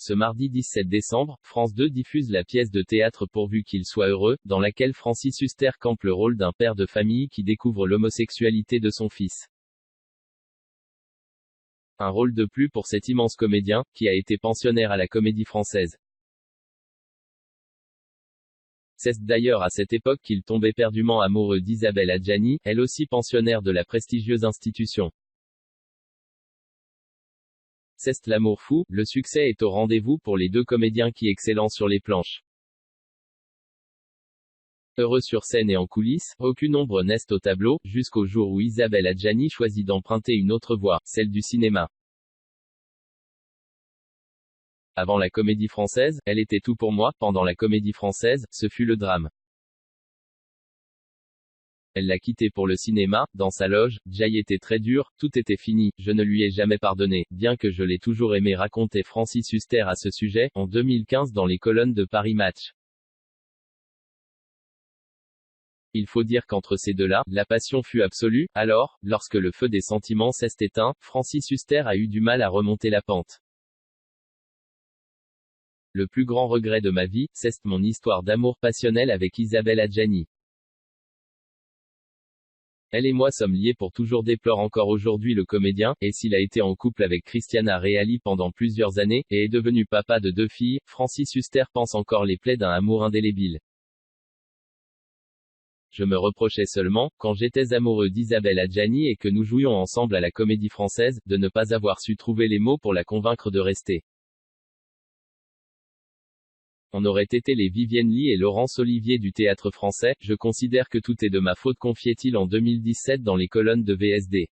Ce mardi 17 décembre, France 2 diffuse la pièce de théâtre Pourvu qu'il soit heureux, dans laquelle Francis Huster campe le rôle d'un père de famille qui découvre l'homosexualité de son fils. Un rôle de plus pour cet immense comédien, qui a été pensionnaire à la Comédie Française. C'est d'ailleurs à cette époque qu'il tombait perdument amoureux d'Isabelle Adjani, elle aussi pensionnaire de la prestigieuse institution. C'est l'amour fou, le succès est au rendez-vous pour les deux comédiens qui excellent sur les planches. Heureux sur scène et en coulisses, aucune ombre n'est au tableau, jusqu'au jour où Isabelle Adjani choisit d'emprunter une autre voie, celle du cinéma. Avant la Comédie Française, elle était tout pour moi, pendant la Comédie Française, ce fut le drame. Elle l'a quitté pour le cinéma, dans sa loge, Jay était très dur, tout était fini, je ne lui ai jamais pardonné, bien que je l'ai toujours aimé, racontait Francis Huster à ce sujet, en 2015 dans les colonnes de Paris Match. Il faut dire qu'entre ces deux-là, la passion fut absolue, alors, lorsque le feu des sentiments s'est éteint, Francis Huster a eu du mal à remonter la pente. Le plus grand regret de ma vie, c'est mon histoire d'amour passionnel avec Isabelle Adjani. Elle et moi sommes liés pour toujours, déplore encore aujourd'hui le comédien, et s'il a été en couple avec Christiana Reali pendant plusieurs années, et est devenu papa de 2 filles, Francis Huster pense encore les plaies d'un amour indélébile. Je me reprochais seulement, quand j'étais amoureux d'Isabelle Adjani et que nous jouions ensemble à la Comédie Française, de ne pas avoir su trouver les mots pour la convaincre de rester. On aurait été les Vivienne Lee et Laurence Olivier du théâtre français, je considère que tout est de ma faute, confiait-il en 2017 dans les colonnes de VSD.